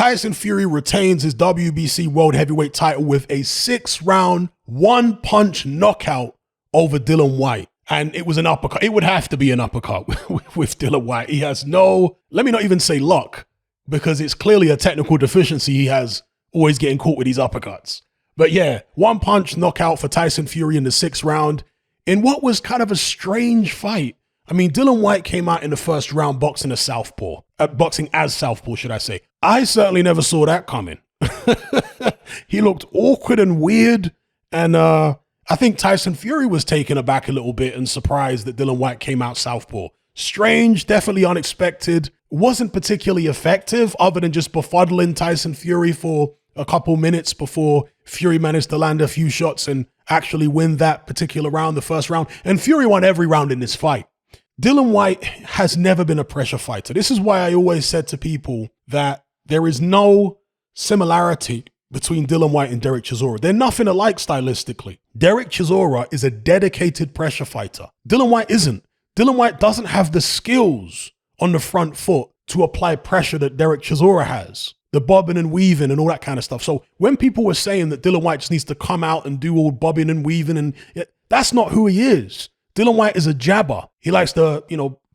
Tyson Fury retains his WBC World Heavyweight title with a 6-round, one-punch knockout over Dillian Whyte. And it was an uppercut. It would have to be an uppercut with Dillian Whyte. He has no, let me not even say luck, because it's clearly a technical deficiency he has, always getting caught with these uppercuts. But yeah, one-punch knockout for Tyson Fury in the 6th round in what was kind of a strange fight. I mean, Dillian Whyte came out in the first round boxing as southpaw. Boxing as southpaw, should I say. I certainly never saw that coming. He looked awkward and weird. And I think Tyson Fury was taken aback a little bit and surprised that Dillian Whyte came out southpaw. Strange, definitely unexpected. Wasn't particularly effective other than just befuddling Tyson Fury for a couple minutes before Fury managed to land a few shots and actually win that particular round, the first round. And Fury won every round in this fight. Dillian Whyte has never been a pressure fighter. This is why I always said to people that there is no similarity between Dillian Whyte and Derek Chisora. They're nothing alike stylistically. Derek Chisora is a dedicated pressure fighter. Dillian Whyte isn't. Dillian Whyte doesn't have the skills on the front foot to apply pressure that Derek Chisora has. The bobbing and weaving and all that kind of stuff. So when people were saying that Dillian Whyte just needs to come out and do all bobbing and weaving, and that's not who he is. Dillian Whyte is a jabber. He likes to,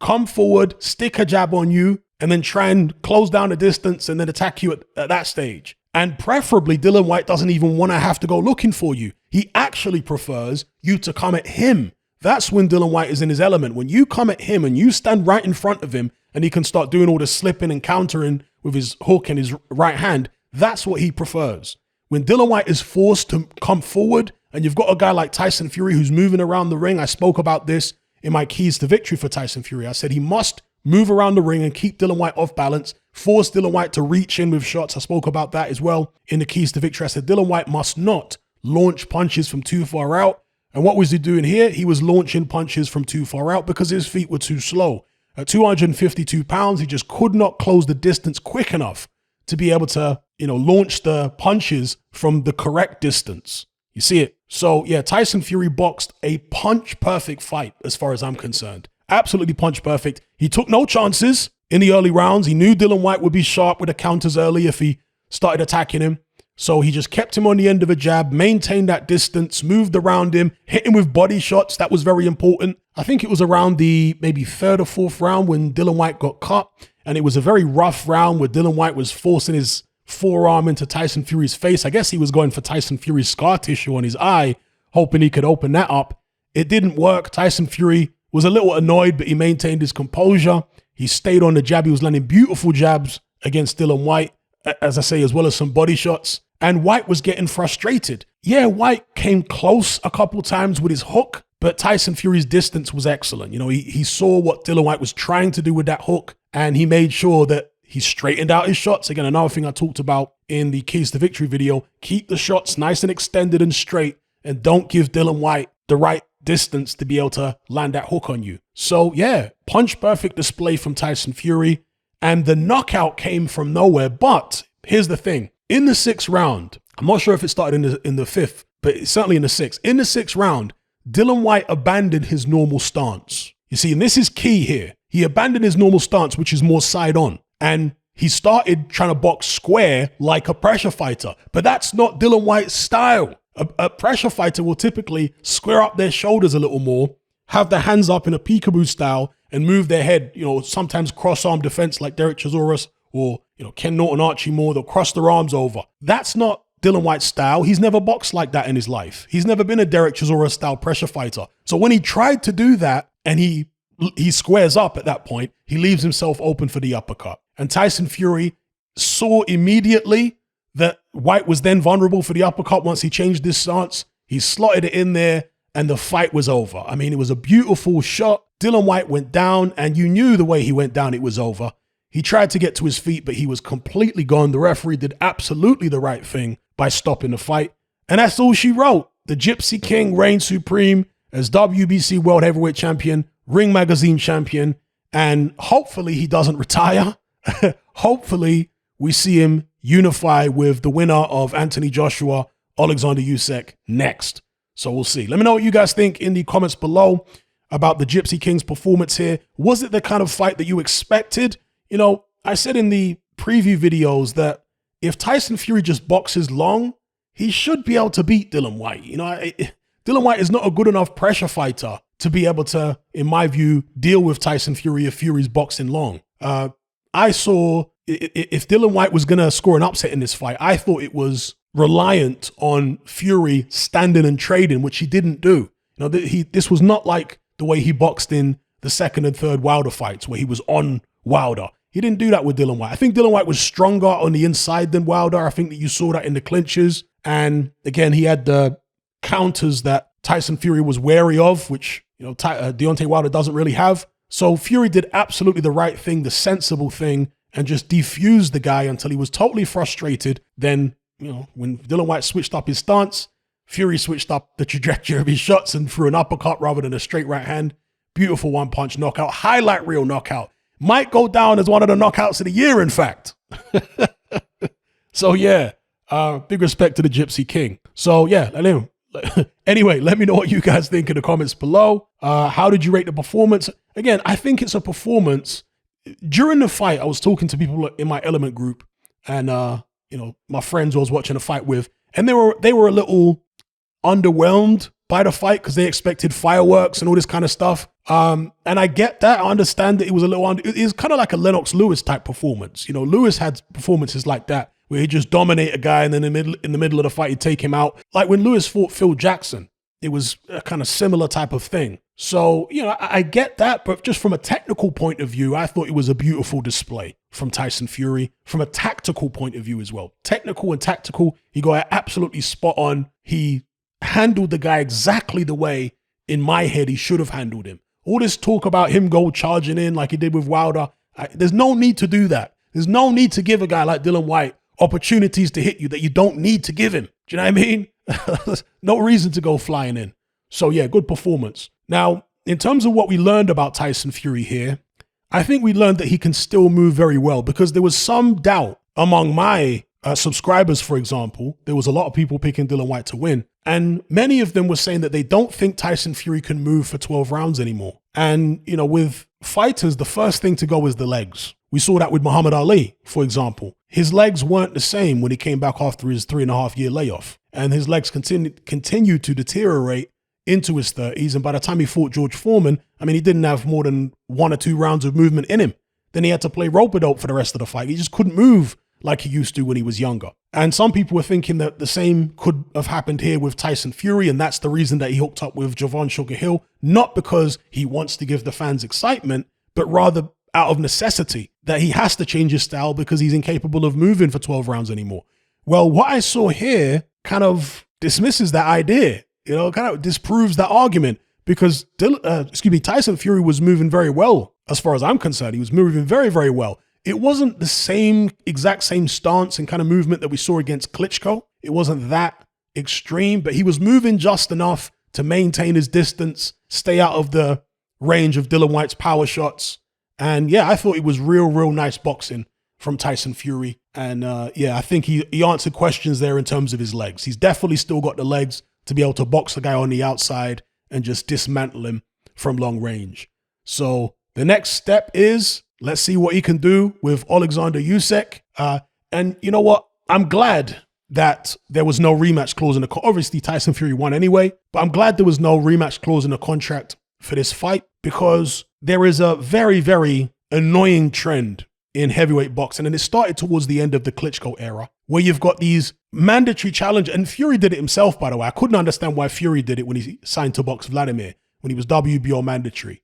come forward, stick a jab on you, and then try and close down the distance and then attack you at that stage. And preferably, Dillian Whyte doesn't even want to have to go looking for you. He actually prefers you to come at him. That's when Dillian Whyte is in his element. When you come at him and you stand right in front of him and he can start doing all the slipping and countering with his hook and his right hand, that's what he prefers. When Dillian Whyte is forced to come forward and you've got a guy like Tyson Fury who's moving around the ring, I spoke about this in my keys to victory for Tyson Fury. I said he must move around the ring and keep Dillian Whyte off balance, force Dillian Whyte to reach in with shots. I spoke about that as well in the keys to victory. I said Dillian Whyte must not launch punches from too far out. And what was he doing here? He was launching punches from too far out because his feet were too slow. At 252 pounds, he just could not close the distance quick enough to be able to, launch the punches from the correct distance. You see it? So yeah, Tyson Fury boxed a punch-perfect fight as far as I'm concerned. Absolutely punch-perfect. He took no chances in the early rounds. He knew Dillian Whyte would be sharp with the counters early if he started attacking him. So he just kept him on the end of a jab, maintained that distance, moved around him, hit him with body shots. That was very important. I think it was around the maybe 3rd or 4th round when Dillian Whyte got cut. And it was a very rough round where Dillian Whyte was forcing his forearm into Tyson Fury's face. I guess he was going for Tyson Fury's scar tissue on his eye, hoping he could open that up. It didn't work. Tyson Fury was a little annoyed, but he maintained his composure. He stayed on the jab. He was landing beautiful jabs against Dillian Whyte, as I say, as well as some body shots. And Whyte was getting frustrated. Yeah, Whyte came close a couple times with his hook, but Tyson Fury's distance was excellent. He saw what Dillian Whyte was trying to do with that hook, and he made sure that he straightened out his shots. Again, another thing I talked about in the Keys to Victory video, keep the shots nice and extended and straight, and don't give Dillian Whyte the right distance to be able to land that hook on you. So yeah, punch-perfect display from Tyson Fury, and the knockout came from nowhere. But here's the thing. In the 6th round, I'm not sure if it started in the 5th, but it's certainly in the 6th. In the 6th round, Dillian Whyte abandoned his normal stance. You see, and this is key here. He abandoned his normal stance, which is more side on. And he started trying to box square like a pressure fighter. But that's not Dillian Whyte's style. A pressure fighter will typically square up their shoulders a little more, have their hands up in a peekaboo style, and move their head, sometimes cross-arm defense like Derek Chisora or Ken Norton Archie Moore. They'll cross their arms over. That's not Dillian Whyte's style. He's never boxed like that in his life. He's never been a Derek Chisora style pressure fighter. So when he tried to do that and he squares up at that point, he leaves himself open for the uppercut. And Tyson Fury saw immediately that Whyte was then vulnerable for the uppercut once he changed his stance. He slotted it in there and the fight was over. I mean, it was a beautiful shot. Dillian Whyte went down and you knew the way he went down, it was over. He tried to get to his feet, but he was completely gone. The referee did absolutely the right thing by stopping the fight. And that's all she wrote. The Gypsy King reigns supreme as WBC World Heavyweight Champion, Ring Magazine Champion, and hopefully he doesn't retire. Hopefully we see him unify with the winner of Anthony Joshua, Alexander Usyk, next. So we'll see. Let me know what you guys think in the comments below about the Gypsy King's performance here. Was it the kind of fight that you expected? I said in the preview videos that if Tyson Fury just boxes long, he should be able to beat Dillian Whyte. Dillian Whyte is not a good enough pressure fighter to be able to, in my view, deal with Tyson Fury if Fury's boxing long. I saw if Dillian Whyte was going to score an upset in this fight, I thought it was reliant on Fury standing and trading, which he didn't do. This was not like the way he boxed in the second and third Wilder fights where he was on Wilder. He didn't do that with Dillian Whyte. I think Dillian Whyte was stronger on the inside than Wilder. I think that you saw that in the clinches. And again, he had the counters that Tyson Fury was wary of, which Deontay Wilder doesn't really have. So Fury did absolutely the right thing, the sensible thing, and just defused the guy until he was totally frustrated. Then, when Dillian Whyte switched up his stance, Fury switched up the trajectory of his shots and threw an uppercut rather than a straight right hand. Beautiful one-punch knockout, highlight reel knockout. Might go down as one of the knockouts of the year, in fact. So yeah, big respect to the Gypsy King. So yeah, anyway, let me know what you guys think in the comments below. How did you rate the performance? Again, I think it's a performance. During the fight, I was talking to people in my Element group and, my friends I was watching the fight with, and they were a little underwhelmed by the fight because they expected fireworks and all this kind of stuff. And I get that. I understand that it was a little, it was kind of like a Lennox Lewis type performance. Lewis had performances like that where he'd just dominate a guy and then in the middle of the fight, he'd take him out. Like when Lewis fought Phil Jackson, it was a kind of similar type of thing. So, I get that, but just from a technical point of view, I thought it was a beautiful display from Tyson Fury, from a tactical point of view as well. Technical and tactical, he got it absolutely spot on. He handled the guy exactly the way, in my head, he should have handled him. All this talk about him go charging in like he did with Wilder, there's no need to do that. There's no need to give a guy like Dillian Whyte opportunities to hit you that you don't need to give him. Do you know what I mean? There's no reason to go flying in. So yeah, good performance. Now, in terms of what we learned about Tyson Fury here, I think we learned that he can still move very well because there was some doubt among my subscribers, for example. There was a lot of people picking Dillian Whyte to win. And many of them were saying that they don't think Tyson Fury can move for 12 rounds anymore. And, with fighters, the first thing to go is the legs. We saw that with Muhammad Ali, for example. His legs weren't the same when he came back after his 3.5-year layoff. And his legs continued to deteriorate into his 30s. And by the time he fought George Foreman, he didn't have more than 1 or 2 rounds of movement in him. Then he had to play rope-a-dope for the rest of the fight. He just couldn't move like he used to when he was younger. And some people were thinking that the same could have happened here with Tyson Fury, and that's the reason that he hooked up with Javon Sugar Hill, not because he wants to give the fans excitement, but rather out of necessity, that he has to change his style because he's incapable of moving for 12 rounds anymore. Well, what I saw here kind of dismisses that idea, kind of disproves that argument because Tyson Fury was moving very well as far as I'm concerned. He was moving very, very well. It wasn't the exact same stance and kind of movement that we saw against Klitschko. It wasn't that extreme, but he was moving just enough to maintain his distance, stay out of the range of Dillian Whyte's power shots. And yeah, I thought it was real nice boxing from Tyson Fury. And I think he answered questions there in terms of his legs. He's definitely still got the legs to be able to box the guy on the outside and just dismantle him from long range. So the next step is, let's see what he can do with Alexander Usyk. And you know what? I'm glad that there was no rematch clause in the contract. Obviously, Tyson Fury won anyway, but I'm glad there was no rematch clause in the contract for this fight because there is a very, very annoying trend in heavyweight boxing, and it started towards the end of the Klitschko era, where you've got these mandatory challenges, and Fury did it himself, by the way. I couldn't understand why Fury did it when he signed to box Vladimir, when he was WBO mandatory.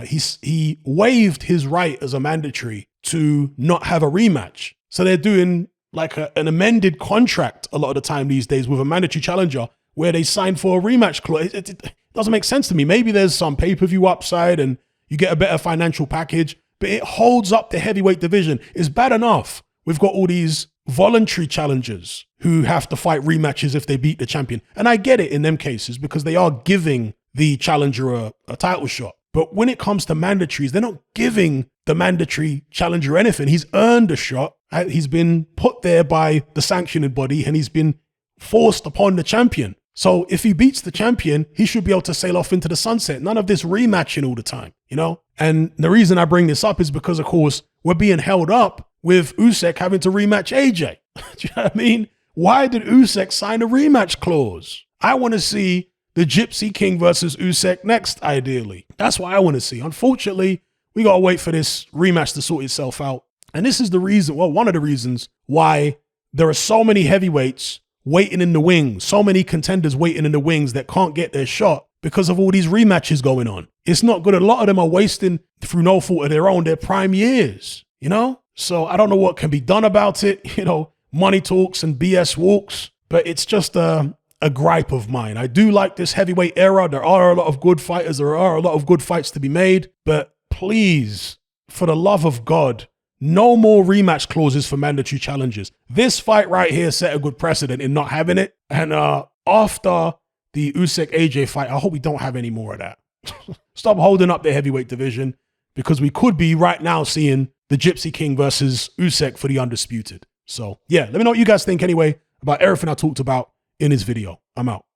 He waived his right as a mandatory to not have a rematch. So they're doing like an amended contract a lot of the time these days with a mandatory challenger where they sign for a rematch clause. It doesn't make sense to me. Maybe there's some pay-per-view upside and you get a better financial package, but it holds up the heavyweight division. It's bad enough we've got all these voluntary challengers who have to fight rematches if they beat the champion. And I get it in them cases because they are giving the challenger a title shot. But when it comes to mandatories, they're not giving the mandatory challenger anything. He's earned a shot. He's been put there by the sanctioning body and he's been forced upon the champion. So if he beats the champion, he should be able to sail off into the sunset. None of this rematching all the time, And the reason I bring this up is because, of course, we're being held up with Usyk having to rematch AJ. Do you know what I mean? Why did Usyk sign a rematch clause? I want to see the Gypsy King versus Usyk next, ideally. That's what I want to see. Unfortunately, we got to wait for this rematch to sort itself out. And this is the reason, well, one of the reasons why there are so many heavyweights waiting in the wings, so many contenders waiting in the wings that can't get their shot because of all these rematches going on. It's not good. A lot of them are wasting, through no fault of their own, their prime years, you know? So I don't know what can be done about it. You know, money talks and BS walks, but it's just a gripe of mine. I do like this heavyweight era. There are a lot of good fighters. There are a lot of good fights to be made, but please, for the love of God, no more rematch clauses for mandatory challenges. This fight right here set a good precedent in not having it. And after the Usyk AJ fight, I hope we don't have any more of that. Stop holding up the heavyweight division, because we could be right now seeing the Gypsy King versus Usyk for the undisputed. So yeah, let me know what you guys think anyway about everything I talked about in this video. I'm out.